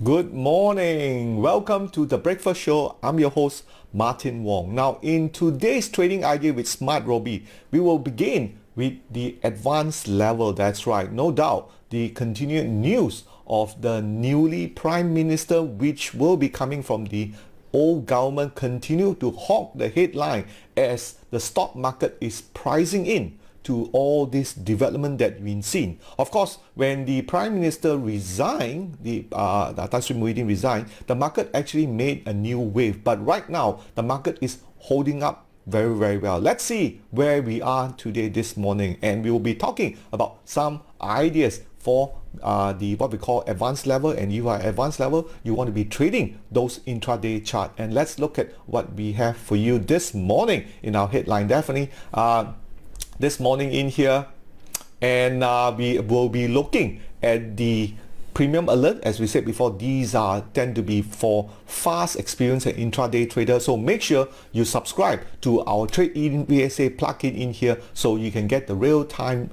Good morning. Welcome to the Breakfast Show. I'm your host, Martin Wong. Now, in today's trading idea with SMARTRobie, we will begin with the advanced level. That's right. No doubt, the continued news of the newly Prime Minister, which will be coming from the old government, continue to hawk the headline as the stock market is pricing in to all this development that we've been seeing. Of course, when the Prime Minister resigned, the Tan Sri Muhyiddin resigned, the market actually made a new wave. But right now, the market is holding up very, very well. Let's see where we are today this morning, and we will be talking about some ideas for the what we call advanced level. And if you are advanced level, you want to be trading those intraday chart. And let's look at what we have for you this morning in our headline. Definitely this morning in here, and we will be looking at the premium alert. As we said before, these tend to be for fast, experienced and intraday traders. So make sure you subscribe to our Trade in VSA plugin in here so you can get the real-time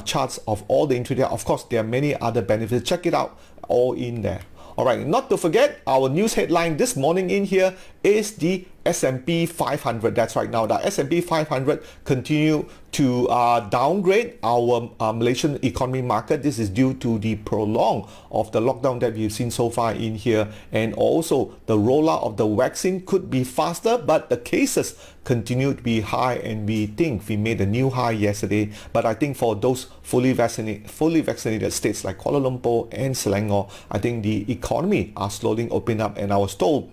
charts of all the intraday. Of course, there are many other benefits. Check it out, all in there. All right, not to forget, our news headline this morning in here is the S&P 500. That's right. Now the S&P 500 continue to downgrade our Malaysian economy market. This is due to the prolong of the lockdown that we've seen so far in here, and also the rollout of the vaccine could be faster, but the cases continue to be high, and we think we made a new high yesterday. But I think for those fully vaccinated states like Kuala Lumpur and Selangor, I think the economy are slowly opening up, and I was told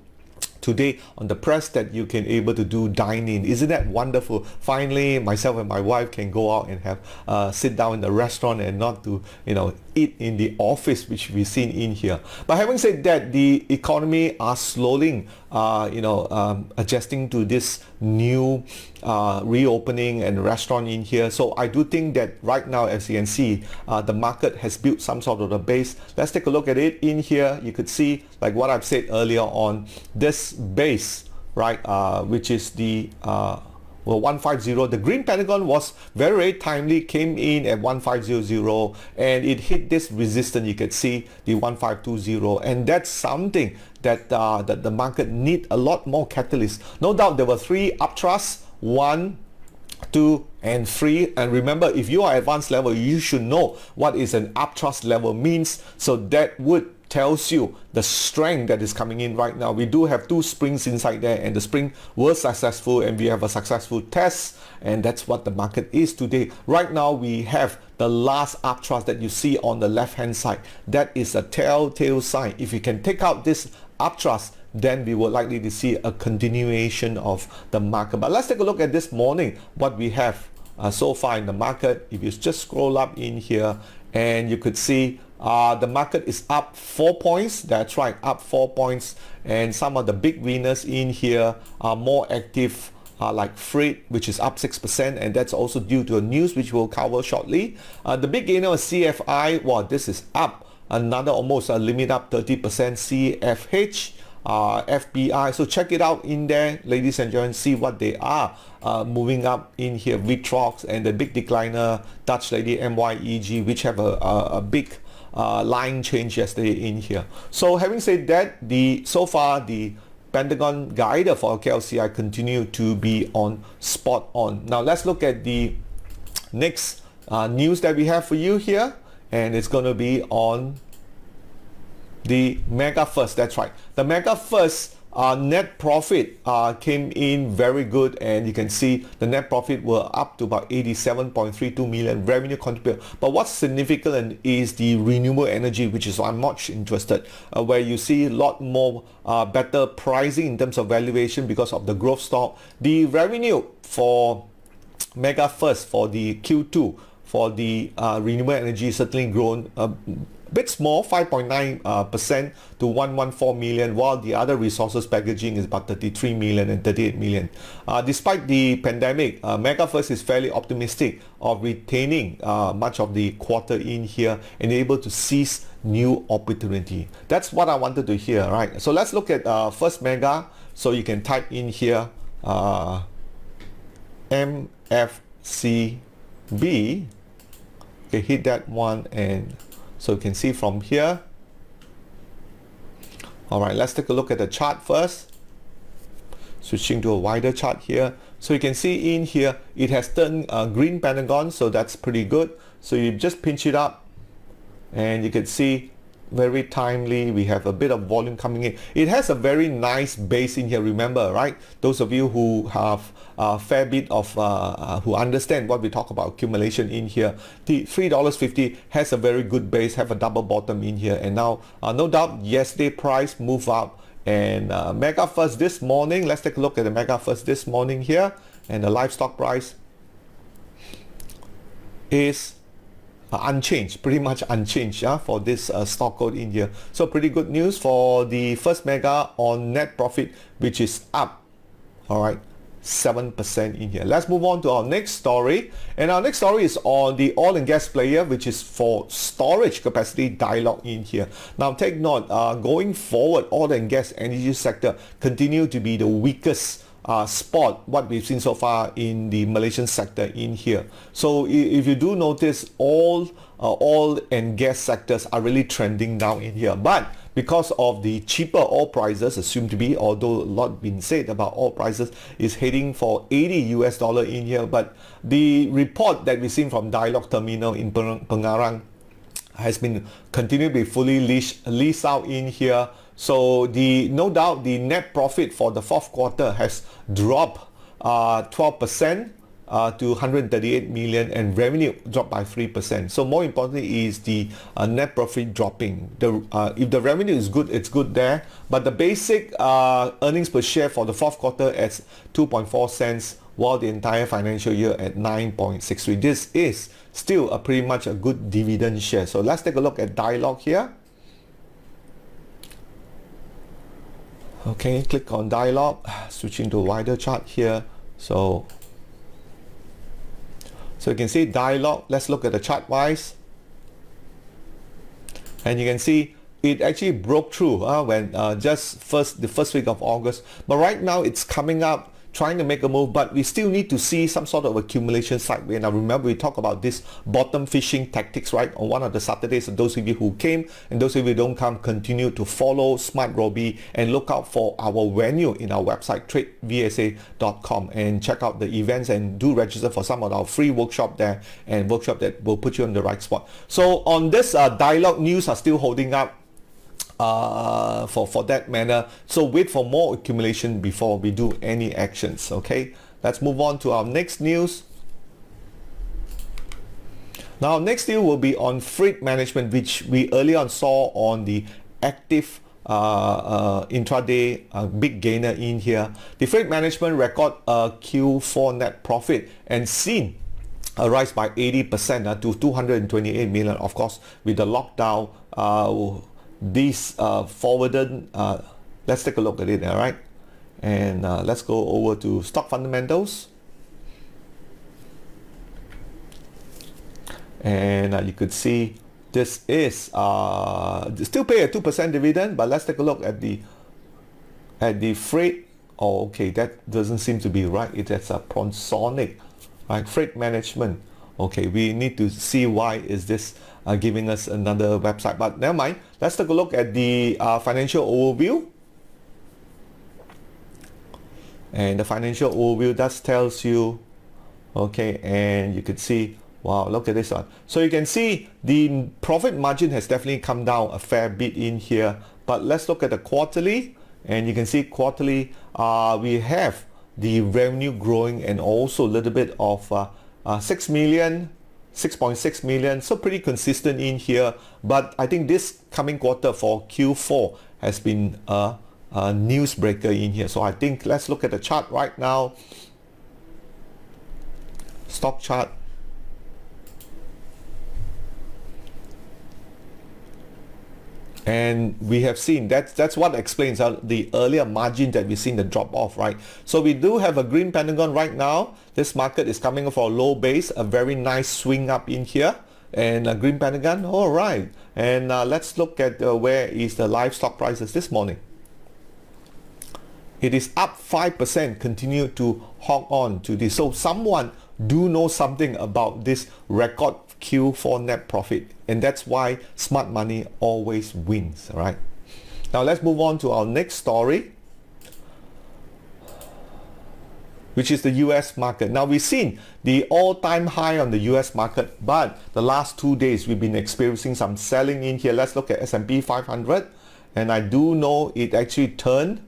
today on the press that you can able to do dine-in. Isn't that wonderful? Finally, myself and my wife can go out and have sit down in the restaurant and not to eat in the office, which we've seen in here. But having said that, the economy are slowly adjusting to this new reopening and restaurant in here. So I do think that right now, as you can see, the market has built some sort of a base. Let's take a look at it in here. You could see, like what I've said earlier on, this base, right, which is the 150. The green pentagon was very, very timely, came in at 1500, and it hit this resistance. You can see the 1520, and that's something that that the market need a lot more catalyst. No doubt there were three upthrusts, 1, 2 and 3, and remember, if you are advanced level, you should know what is an upthrust level means. So that would tells you the strength that is coming in right now. We do have two springs inside there, and the spring was successful, and we have a successful test, and that's what the market is today. Right now we have the last upthrust that you see on the left hand side. That is a telltale sign. If you can take out this upthrust, then we will likely to see a continuation of the market. But let's take a look at this morning what we have so far in the market. If you just scroll up in here, and you could see the market is up 4 points. That's right, up 4 points. And some of the big winners in here are more active, like freight, which is up 6%, and that's also due to a news which we'll cover shortly. The big gainer is CFI. Wow, this is up another almost a limit up 30%. CFH, FBI. So check it out in there, ladies and gentlemen, see what they are moving up in here. Vitrox, and the big decliner Dutch lady MYEG, which have a big line change yesterday in here. So having said that, so far the Pentagon guide for KLCI continue to be on spot on. Now let's look at the next news that we have for you here, and it's going to be on the Mega First. That's right, the Mega First net profit came in very good, and you can see the net profit were up to about 87.32 million revenue contributed. But what's significant is the renewable energy, which is I'm much interested, where you see a lot more better pricing in terms of valuation because of the growth stock. The revenue for Mega First for the Q2 for the renewable energy certainly grown bit small, 5.9% to 114 million, while the other resources packaging is about 33 million and 38 million. Despite the pandemic, MegaFirst is fairly optimistic of retaining much of the quarter in here and able to seize new opportunity. That's what I wanted to hear, right? So let's look at First Mega. So you can type in here MFCB. Okay, hit that one, and so you can see from here All right, let's take a look at the chart first. Switching to a wider chart here. So you can see in here, it has turned green pentagon, so that's pretty good. So you just pinch it up and you can see very timely we have a bit of volume coming in. It has a very nice base in here, remember, right? Those of you who have a fair bit of who understand what we talk about accumulation in here, the $3.50 has a very good base, have a double bottom in here, and now no doubt yesterday price move up. And Mega First this morning, let's take a look at the Mega First this morning here, and the livestock price is unchanged, pretty much unchanged for this stock code in here. So pretty good news for the first mega on net profit, which is up, all right, 7% in here. Let's move on to our next story, and our next story is on the oil and gas player, which is for storage capacity, Dialog in here. Now take note, going forward, oil and gas energy sector continue to be the weakest spot what we've seen so far in the Malaysian sector in here. So if you do notice, all oil and gas sectors are really trending down in here, but because of the cheaper oil prices assumed to be, although a lot been said about oil prices is heading for $80 in here, but the report that we've seen from Dialog terminal in Pengarang has been continued to be fully leased out in here. So no doubt the net profit for the fourth quarter has dropped 12% to 138 million, and revenue dropped by 3%. So more importantly is the net profit dropping. If the revenue is good, it's good there, but the basic earnings per share for the fourth quarter at 2.4 cents, while the entire financial year at 9.63. This is still pretty much a good dividend share. So let's take a look at Dialog here. Okay, click on Dialog, switching to a wider chart here. So you can see Dialog. Let's look at the chart wise, and you can see it actually broke through when just the first week of August, but right now it's coming up, trying to make a move, but we still need to see some sort of accumulation sideways. Now remember, we talk about this bottom fishing tactics, right, on one of the Saturdays. And those of you who came and those of you who don't come, continue to follow SMARTRobie and look out for our venue in our website tradevsa.com, and check out the events and do register for some of our free workshop there, and workshop that will put you on the right spot. So on this Dialog, news are still holding up for that manner, so wait for more accumulation before we do any actions. Okay, let's move on to our next news. Now next news will be on freight management, which we earlier on saw on the active intraday big gainer in here. The freight management record a Q4 net profit and seen a rise by 80% to 228 million. Of course, with the lockdown, these forwarded, let's take a look at it, all right, and let's go over to stock fundamentals, and you could see this is still pay a 2% dividend, but let's take a look at the freight. Oh, okay, that doesn't seem to be right. It's a Pronsonic, right? Freight management. Okay, we need to see why is this giving us another website, but never mind. Let's take a look at the financial overview, and the financial overview that tells you, okay, and you could see, wow, look at this one. So you can see the profit margin has definitely come down a fair bit in here, but let's look at the quarterly, and you can see quarterly we have the revenue growing, and also a little bit of 6.6 million, so pretty consistent in here. But I think this coming quarter for Q4 has been a newsbreaker in here. So I think let's look at the chart right now, stock chart. And we have seen that's what explains the earlier margin that we've seen the drop off, right? So we do have a green pentagon right now. This market is coming off a low base, a very nice swing up in here, and a green pentagon. All right, and let's look at where is the livestock prices this morning. It is up 5%, continue to hog on to this. So someone do know something about this record Q4 net profit, and that's why smart money always wins, right? Now let's move on to our next story, which is the US market. Now we've seen the all-time high on the US market, but the last 2 days we've been experiencing some selling in here. Let's look at S&P 500, and I do know it actually turned.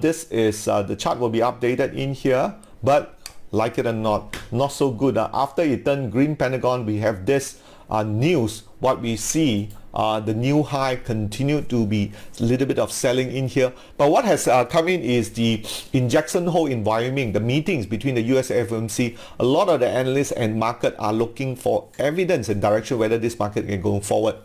This is the chart will be updated in here, but like it or not so good. After it turned green Pentagon, we have this news. What we see, the new high continued to be a little bit of selling in here, but what has come in is in Jackson Hole in Wyoming, the meetings between the US FOMC. A lot of the analysts and market are looking for evidence and direction whether this market can go forward.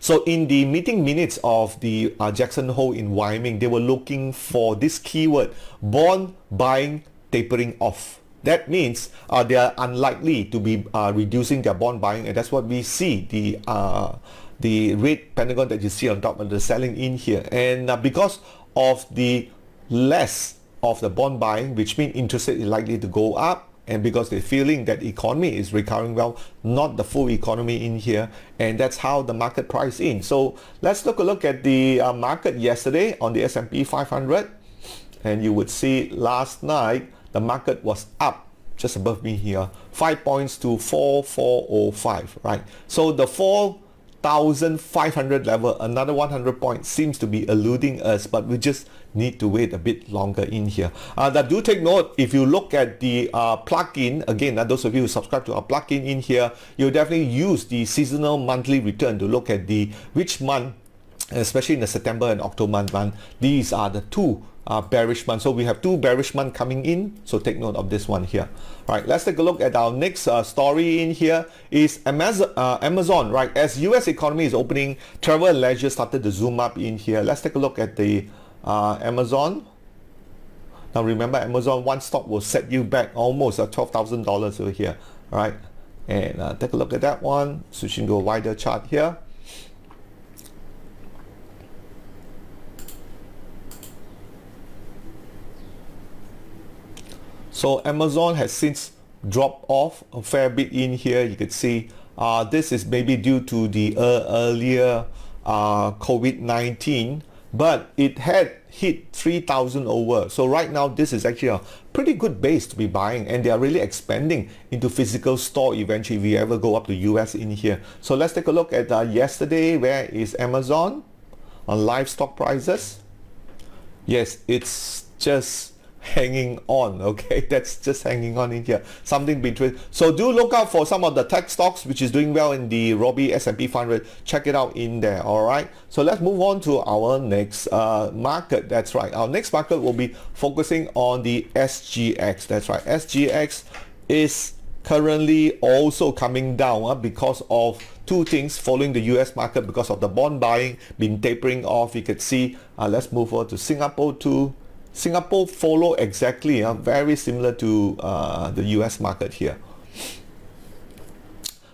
So in the meeting minutes of the Jackson Hole in Wyoming, they were looking for this keyword, bond buying tapering off. That means they are unlikely to be reducing their bond buying, and that's what we see, the red Pentagon that you see on top of the selling in here. And because of the less of the bond buying, which means interest rate is likely to go up, and because they're feeling that economy is recovering well, not the full economy in here, and that's how the market priced in. So let's take a look at the market yesterday on the S&P 500, and you would see last night the market was up just above me here, 5 points to 4405, right? So the 4,500 level, another 100 points seems to be eluding us, but we just need to wait a bit longer in here. That do take note, if you look at the plugin, again, those of you who subscribe to our plugin in here, you'll definitely use the seasonal monthly return to look at which month, especially in the September and October month, these are the two bearish months. So we have 2 bearish months coming in, so take note of this one here. All right, let's take a look at our next story in here is Amazon, right? As US economy is opening, travel and leisure started to zoom up in here. Let's take a look at the Amazon. Now remember, Amazon, one stock will set you back almost $12,000 over here. All right, and take a look at that one, switching to a wider chart here. So Amazon has since dropped off a fair bit in here. You could see this is maybe due to the earlier COVID-19, but it had hit 3,000 over. So right now this is actually a pretty good base to be buying, and they are really expanding into physical store eventually if we ever go up to US in here. So let's take a look at yesterday. Where is Amazon on live stock prices? Yes, it's just hanging on. Okay, that's just hanging on in here, something between. So do look out for some of the tech stocks which is doing well in the Robie S&P 500. Check it out in there. All right, so let's move on to our next market. That's right, our next market will be focusing on the SGX. That's right, SGX is currently also coming down because of two things following the US market, because of the bond buying been tapering off. You could see, let's move on to Singapore too. Singapore follow exactly, very similar to the US market here.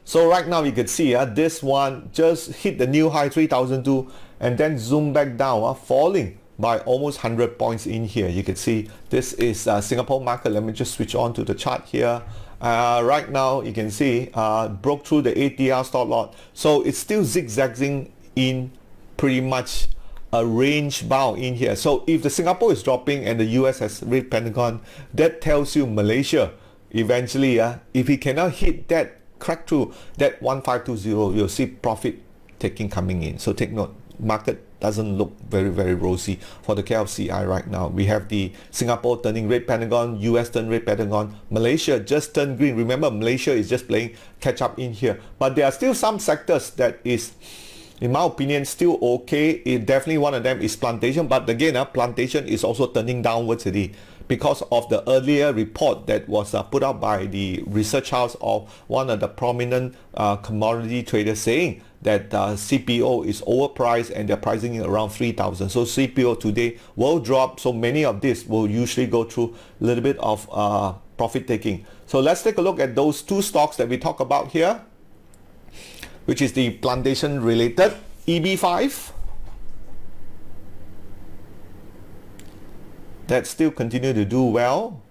So right now you can see this one just hit the new high 3,002 and then zoom back down, falling by almost 100 points in here. You can see this is Singapore market. Let me just switch on to the chart here. Right now you can see broke through the ATR stop loss, so it's still zigzagging in pretty much a range bound in here. So if the Singapore is dropping and the US has red Pentagon, that tells you Malaysia eventually, if it cannot hit that, crack through that 1520, you'll see profit taking coming in. So take note, market doesn't look very, very rosy for the KLCI right now. We have the Singapore turning red Pentagon, US turn red Pentagon, Malaysia just turned green. Remember, Malaysia is just playing catch up in here, but there are still some sectors that is, in my opinion, still okay. Definitely one of them is plantation, but again, plantation is also turning downwards today because of the earlier report that was put out by the research house of one of the prominent commodity traders, saying that CPO is overpriced and they're pricing it around 3,000. So CPO today will drop. So many of this will usually go through a little bit of profit taking. So let's take a look at those two stocks that we talk about here, which is the plantation related. EB5, that still continue to do well,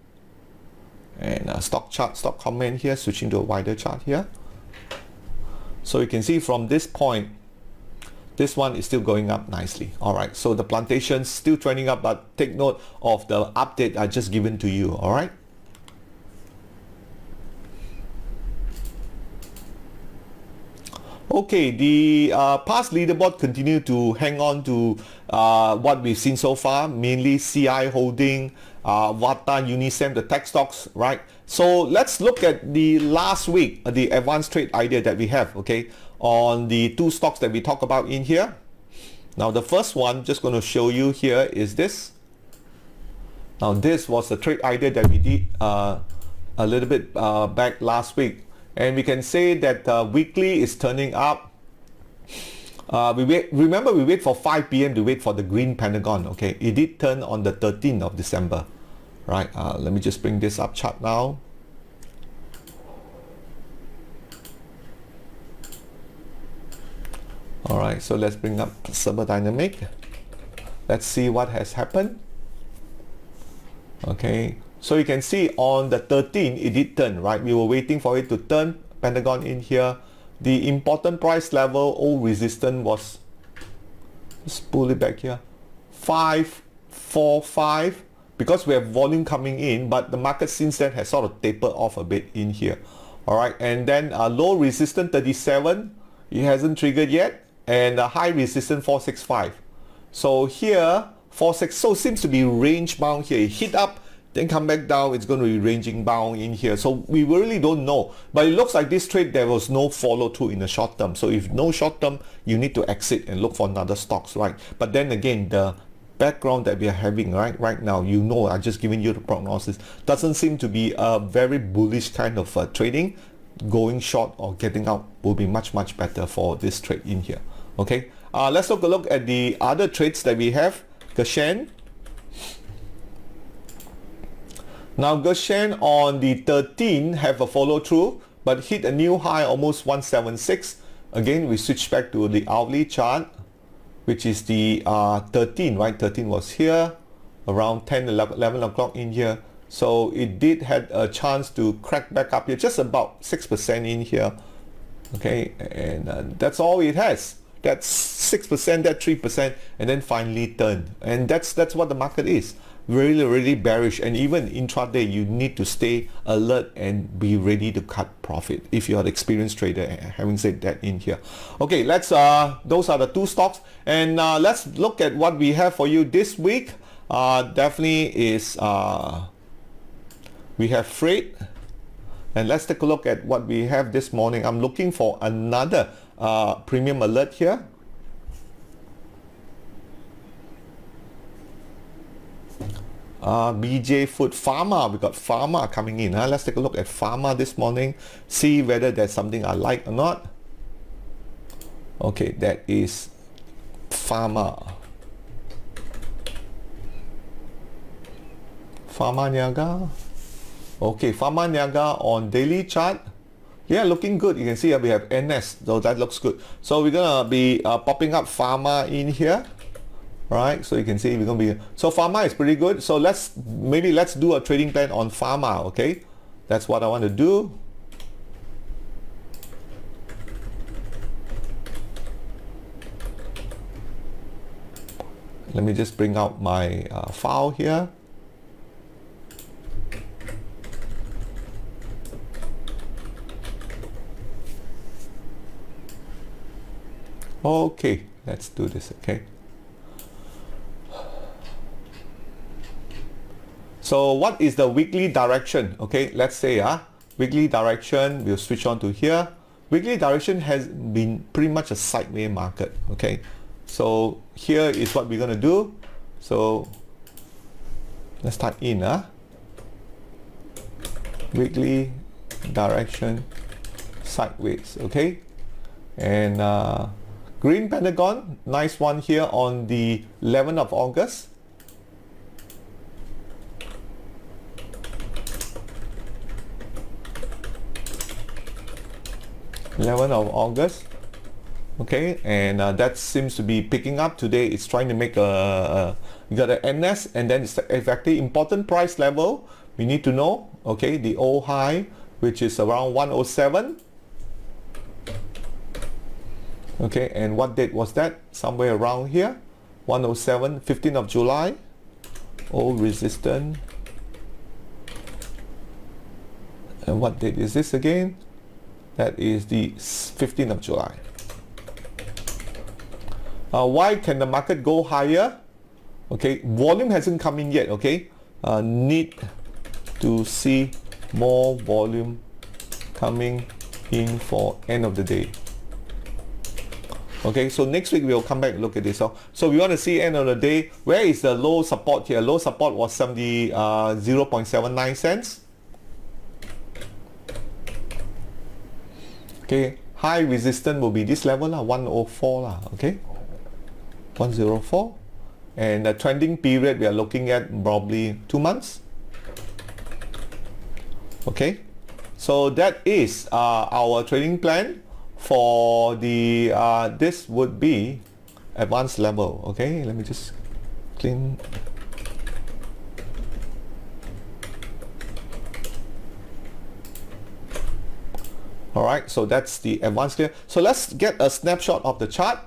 and stock chart, stock comment here, switching to a wider chart here. So you can see from this point, This one is still going up nicely. All right, so the plantation still trending up, but take note of the update I just given to you. All right. Okay, the past leaderboard continue to hang on to what we've seen so far, mainly CI Holding, Vata, Unisem, the tech stocks, right? So let's look at the last week, the advanced trade idea that we have, okay, on the two stocks that we talk about in here. Now the first one, just going to show you here is this. Now this was the trade idea that we did a little bit back last week. And we can say that weekly is turning up. Remember we wait for 5 p.m. to wait for the green pentagon, okay? It did turn on the 13th of December, right? Let me just bring this up chart now. All right, so let's bring up Server Dynamic. Let's see what has happened. Okay. So you can see on the 13th, it did turn, right? We were waiting for it to turn, Pentagon in here. The important price level, old resistance was, let's pull it back here, 545, because we have volume coming in, but the market since then has sort of tapered off a bit in here. All right, and then low resistance 37, it hasn't triggered yet, and high resistance 465. So here, 46, so it seems to be range bound here. It hit up, then come back down, it's going to be ranging bound in here. So we really don't know. But it looks like this trade, there was no follow through in the short term. So if no short term, you need to exit and look for another stocks, right? But then again, the background that we are having right now, you know, I'm just giving you the prognosis, doesn't seem to be a very bullish kind of trading. Going short or getting out will be much better for this trade in here. Okay, let's take a look at the other trades that we have. Gershen. Now Gershen on the 13th have a follow through, but hit a new high almost 176. Again, we switch back to the hourly chart, which is the 13, right? 13 was here around 10, 11 o'clock in here. So it did had a chance to crack back up here, just about 6% in here. Okay, and that's all it has. That's 6%, that 3%, and then finally turn. And that's what the market is. Really bearish, and even intraday you need to stay alert and be ready to cut profit if you're an experienced trader. Having said that in here, okay, let's those are the two stocks, and let's look at what we have for you this week. Definitely is we have freight, and let's take a look at what we have this morning. I'm looking for another premium alert here. BJ Food, Pharma, we got Pharma coming in. Let's take a look at Pharma this morning, see whether there's something I like or not. Okay, that is Pharma. Pharma Niaga. Okay, Pharma Niaga on daily chart. Yeah, looking good. You can see we have NS, so that looks good. So we're gonna be popping up Pharma in here. Right, so you can see we're going to be, so Pharma is pretty good. So let's do a trading plan on Pharma. Okay, that's what I want to do. Let me just bring out my file here. Okay, let's do this. Okay. So what is the weekly direction? Okay, let's say weekly direction, we'll switch on to here. Weekly direction has been pretty much a sideways market. Okay, so here is what we're going to do. So let's type in weekly direction sideways. Okay, and green pentagon, nice one here on the 11th of August. 11th of August. Okay, and that seems to be picking up today. It's trying to make you got an NS, and then it's exactly important price level we need to know. Okay, the old high, which is around 107. Okay, and what date was that? Somewhere around here, 107, 15th of July. Old resistance. And what date is this again? That is the 15th of July. Why can the market go higher? Okay, volume hasn't come in yet. Okay, need to see more volume coming in for end of the day. Okay, so next week we'll come back and look at this. So we want to see end of the day. Where is the low support here? Low support was 0.79 cents. Okay, high resistance will be this level, 104 lah, okay, 104. And the trending period we are looking at probably 2 months. Okay, so that is our trading plan for the this would be advanced level. Okay, let me just clean. All right, so that's the advanced clear. So let's get a snapshot of the chart.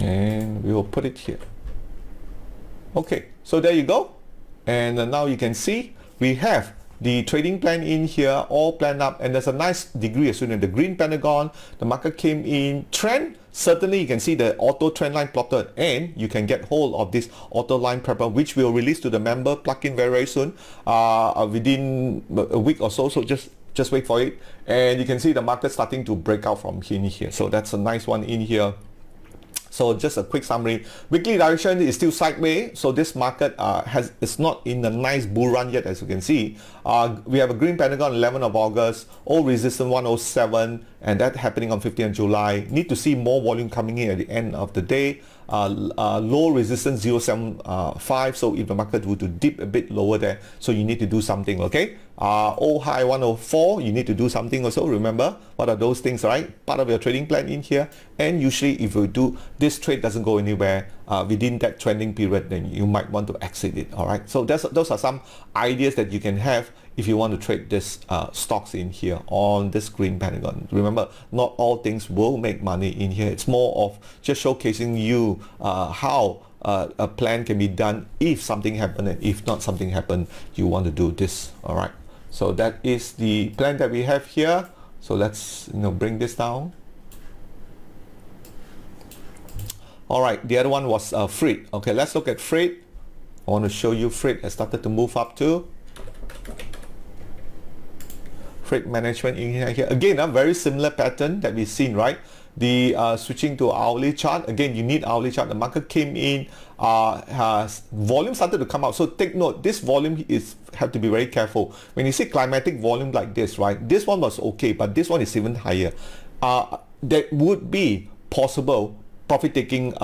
And we will put it here. Okay, so there you go. And now you can see we have the trading plan in here, all planned up, and there's a nice degree as soon as the green pentagon, the market came in trend. Certainly you can see the auto trend line plotted, and you can get hold of this auto line prepper, which we'll release to the member plugin very, very soon, within a week or so. So just wait for it, and you can see the market starting to break out from in here. So that's a nice one in here. So just a quick summary. Weekly direction is still sideways. So this market is not in a nice bull run yet, as you can see. We have a green pentagon 11th of August, old resistance 107, and that happening on 15th of July. Need to see more volume coming in at the end of the day. Low resistance 0.75. So if the market were to dip a bit lower there, so you need to do something, okay? Old high 104, you need to do something also. Remember, what are those things, right? Part of your trading plan in here. And usually if you do, this trade doesn't go anywhere within that trending period, then you might want to exit it, all right? So those are some ideas that you can have if you want to trade this stocks in here on this green pentagon. Remember, not all things will make money in here. It's more of just showcasing you how a plan can be done if something happened, and if not something happened, you want to do this, all right? So that is the plan that we have here. So let's bring this down. All right, the other one was freight. Okay, let's look at freight. I want to show you freight has started to move up too. Freight management in here. Again, a very similar pattern that we've seen, right? The switching to hourly chart. Again, you need hourly chart. The market came in, has volume started to come out. So take note, this volume have to be very careful. When you see climatic volume like this, right? This one was okay, but this one is even higher. That would be possible profit taking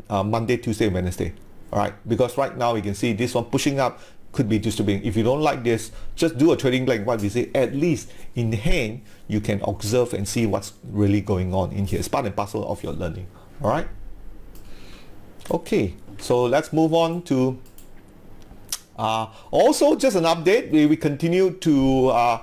Monday, Tuesday, Wednesday. All right, because right now you can see this one pushing up. Could be distributing. If you don't like this, just do a trading plan. What we say, at least in hand, you can observe and see what's really going on in here. It's part and parcel of your learning. All right. Okay, so let's move on to also just an update. We continue to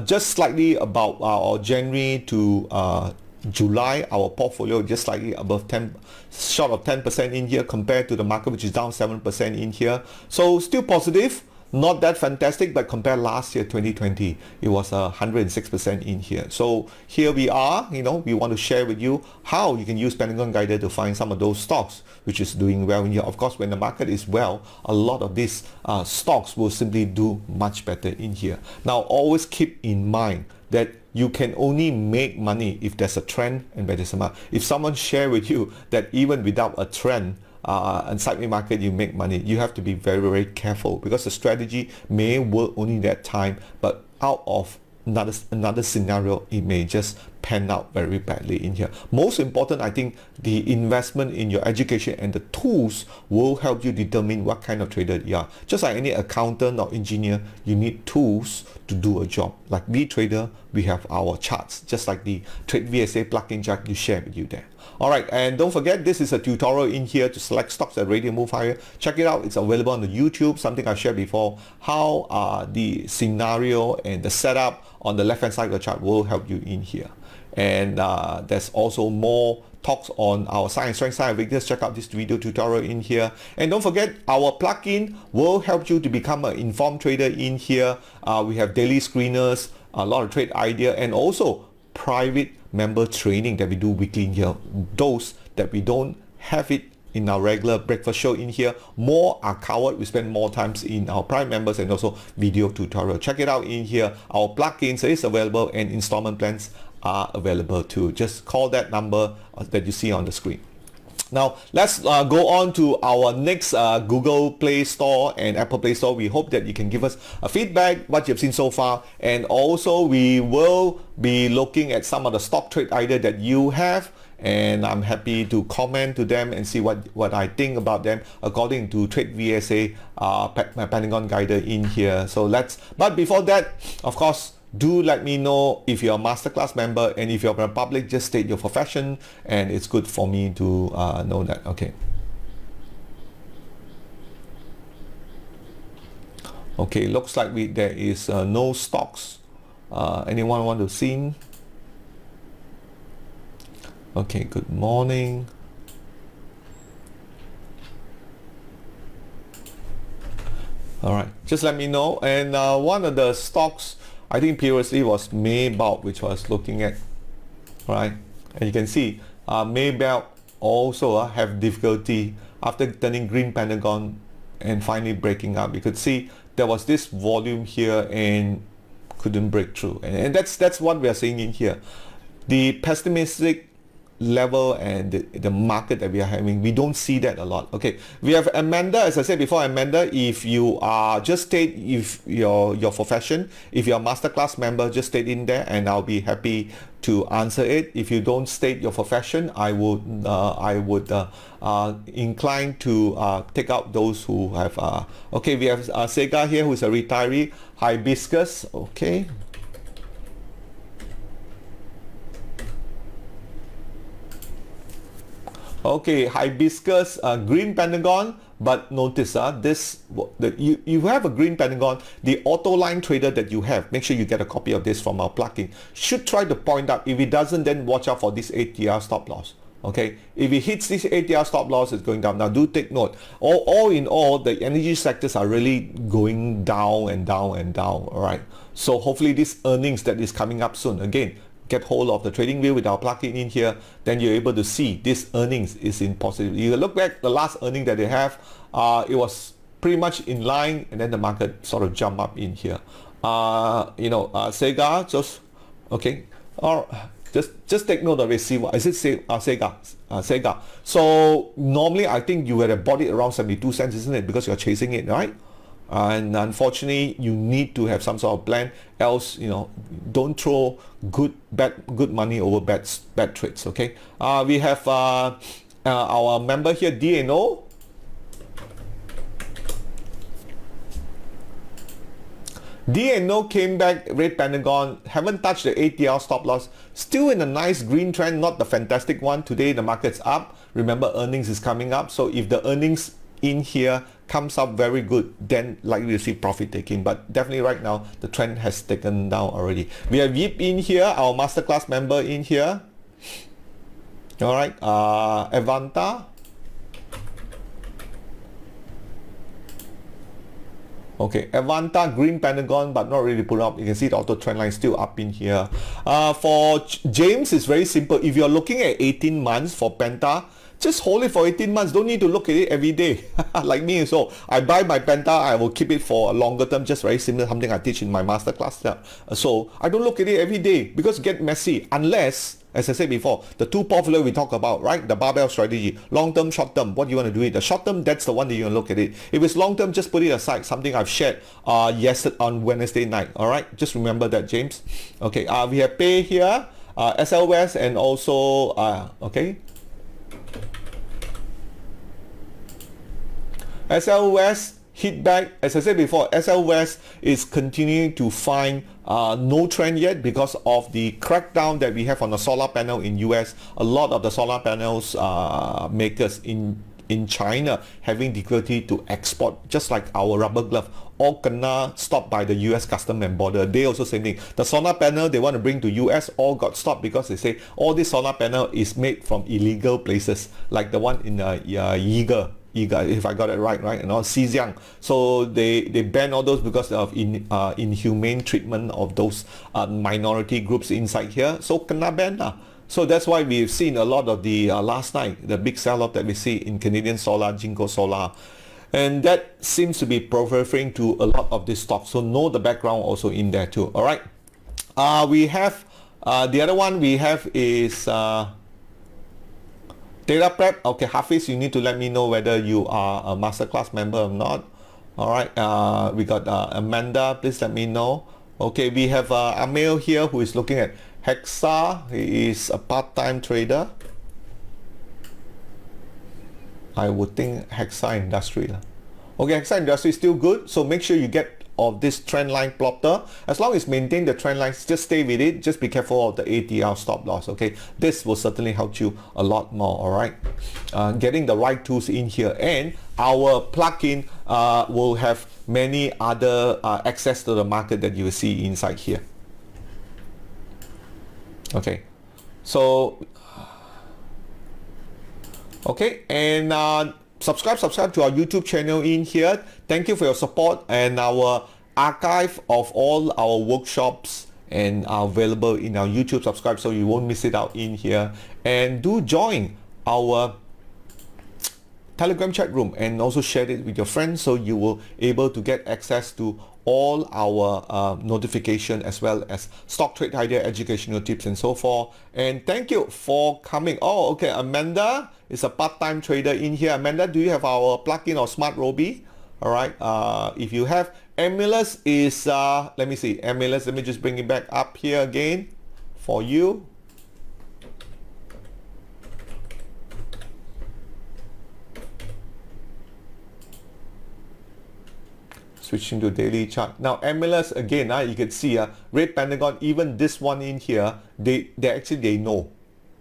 just slightly about our January to July, our portfolio just slightly above 10, short of 10% in here compared to the market, which is down 7% in here. So still positive, not that fantastic, but compared last year 2020, it was 106% in here. So here we are, we want to share with you how you can use Pentagon Guider to find some of those stocks which is doing well in here. Of course, when the market is well, a lot of these stocks will simply do much better in here. Now always keep in mind that you can only make money if there's a trend and where there's a market. If someone share with you that even without a trend and sideways market you make money, you have to be very, very careful, because the strategy may work only that time, but out of another scenario, it may just pan out very badly in here. Most important, I think the investment in your education and the tools will help you determine what kind of trader you are. Just like any accountant or engineer, you need tools to do a job. Like VTrader, we have our charts, just like the Trade VSA plugin Jack you share with you there. Alright, and don't forget, this is a tutorial in here to select stocks that rate move higher. Check it out, it's available on the YouTube, something I've shared before, how the scenario and the setup on the left hand side of the chart will help you in here. And there's also more talks on our science, strength, science, weakness. Check out this video tutorial in here. And don't forget, our plugin will help you to become an informed trader in here. We have daily screeners, a lot of trade idea, and also private member training that we do weekly in here. Those that we don't have it in our regular breakfast show in here, more are covered. We spend more times in our prime members and also video tutorial. Check it out in here. Our plugins is available and installment plans are available too. Just call that number that you see on the screen. Now let's go on to our next Google Play Store and Apple Play Store. We hope that you can give us a feedback what you've seen so far, and also we will be looking at some of the stock trade idea that you have, and I'm happy to comment to them and see what I think about them according to Trade VSA Pentagon Guide in here. So but before that, of course, do let me know if you're a masterclass member, and if you're a public, just state your profession, and it's good for me to know that. Okay. Okay, looks like there is no stocks. Anyone want to see? Okay, good morning. All right, just let me know. And one of the stocks I think previously was Maybelt, which I was looking at, right? And you can see Maybelt also have difficulty after turning green Pentagon and finally breaking up. You could see there was this volume here and couldn't break through, and that's what we are seeing in here. The pessimistic level and the market that we are having, we don't see that a lot. Okay, we have Amanda. As I said before, Amanda, if you are, just state if your profession. If you're a masterclass member, just state in there and I'll be happy to answer it. If you don't state your profession, I would incline to take out those who have okay, we have Sega here, who is a retiree. Hibiscus, okay. Okay, Hibiscus, green Pentagon, but notice you have a green Pentagon. The auto line trader that you have, make sure you get a copy of this from our plugin. Should try to point out. If it doesn't, then watch out for this ATR stop loss. Okay, if it hits this ATR stop loss, it's going down. Now do take note. All in all, the energy sectors are really going down and down and down. All right. So hopefully this earnings that is coming up soon. Again, get hold of the trading wheel with our plugin in here, then you're able to see this earnings is in positive. You look back the last earning that they have, it was pretty much in line, and then the market sort of jump up in here. Sega, just okay, or just take note of it. See what is it? Sega. So normally I think you would have bought it around 72 cents, isn't it? Because you're chasing it, right? And unfortunately, you need to have some sort of plan, else don't throw good money over bad trades. Okay, we have our member here, DNO. DNO came back, red Pentagon, haven't touched the ATL stop loss, still in a nice green trend, not the fantastic one. Today the market's up. Remember, earnings is coming up, so if the earnings in here comes up very good, then likely to see profit taking. But definitely right now the trend has taken down already. We have Yip in here, our masterclass member in here. All right, Avanta. Okay, Avanta, green Pentagon, but not really put up. You can see the auto trend line still up in here. For James, it's very simple. If you're looking at 18 months for Penta, just hold it for 18 months. Don't need to look at it every day. Like me, so I buy my Penta, I will keep it for a longer term, just very similar, something I teach in my masterclass. So I don't look at it every day because it get messy, unless, as I said before, the two portfolio we talk about, right? The barbell strategy, long term, short term. What do you want to do it? The short term, that's the one that you want to look at it. If it's long term, just put it aside. Something I've shared yesterday on Wednesday night. All right, just remember that, James. Okay, we have Pay here. SL West and also okay, SL West hit back. As I said before, SL West is continuing to find no trend yet because of the crackdown that we have on the solar panel in US. A lot of the solar panels makers in China having difficulty to export, just like our rubber glove, all kena stopped by the US custom and border. They also same thing. The solar panel they want to bring to US all got stopped because they say all this solar panel is made from illegal places, like the one in Yiga, if I got it right, you know, Xizang. So they ban all those because of inhumane treatment of those minority groups inside here. So kena ban lah. So that's why we've seen a lot of the last night, the big sell-off that we see in Canadian Solar, Jinko Solar. And that seems to be proliferating to a lot of this stock. So know the background also in there too. All right. We have the other one we have is Data Prep. Okay, Hafiz, you need to let me know whether you are a masterclass member or not. All right. We got Amanda. Please let me know. Okay, we have Amel here who is looking at Hexa. He is a part-time trader. I would think Hexa Industry. Okay, Hexa Industry is still good. So make sure you get of this trend line plotter. As long as maintain the trend lines, just stay with it. Just be careful of the ATR stop loss. Okay, this will certainly help you a lot more. All right, getting the right tools in here, and our plugin will have many other access to the market that you will see inside here. Okay, so okay, and subscribe to our YouTube channel in here. Thank you for your support, and our archive of all our workshops and are available in our YouTube. Subscribe so you won't miss it out in here, and do join our Telegram chat room and also share it with your friends so you will able to get access to all our notification as well as stock trade idea, educational tips and so forth. And thank you for coming. Oh, okay, Amanda is a part-time trader in here. Amanda, do you have our plugin or SMARTRobie? All right, if you have, Emilus is let me see, Emilus, let me just bring it back up here again for you. Switching to daily chart. Now Emilus again, you can see red pentagon, even this one in here, they know,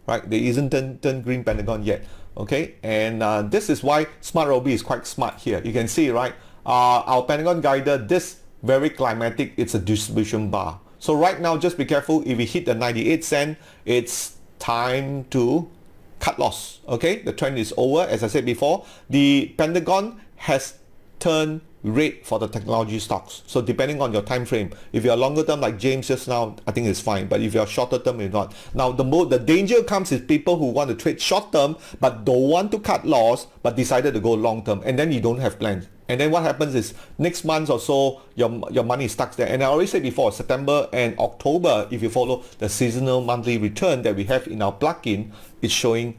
right? There isn't turn green pentagon yet. Okay, and this is why SMARTRobie is quite smart here. You can see, right, our pentagon guider, this very climatic, it's a distribution bar. So right now, just be careful. If we hit the 98 cent, it's time to cut loss. Okay, the trend is over. As I said before, the pentagon has turned red for the technology stocks. So depending on your time frame, if you're longer term like James just now, I think it's fine. But if you're shorter term, you're not. Now the danger comes is people who want to trade short term but don't want to cut loss but decided to go long term, and then you don't have plans. And then what happens is next month or so your money is stuck there. And I already said before, September and October, if you follow the seasonal monthly return that we have in our plugin, it's showing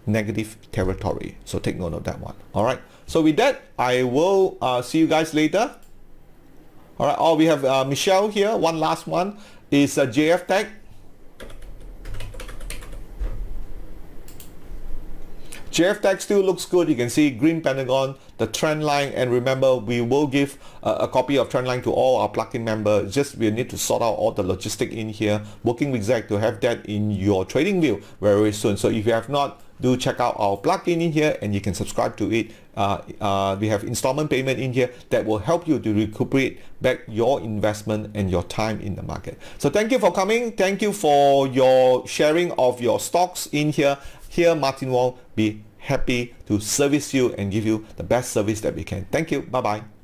negative territory. So take note of that one. All right. So with that, I will see you guys later. All right. Oh, we have Michelle here. One last one is JF Tech. JF Tech still looks good. You can see green pentagon, the trend line, and remember we will give a copy of trend line to all our plugin members. Just we need to sort out all the logistic in here, working with Zach to have that in your trading view very soon. So if you have not, do check out our plugin in here and you can subscribe to it. We have installment payment in here that will help you to recuperate back your investment and your time in the market. So thank you for coming. Thank you for your sharing of your stocks in here. Here, Martin Wong, be happy to service you and give you the best service that we can. Thank you. Bye-bye.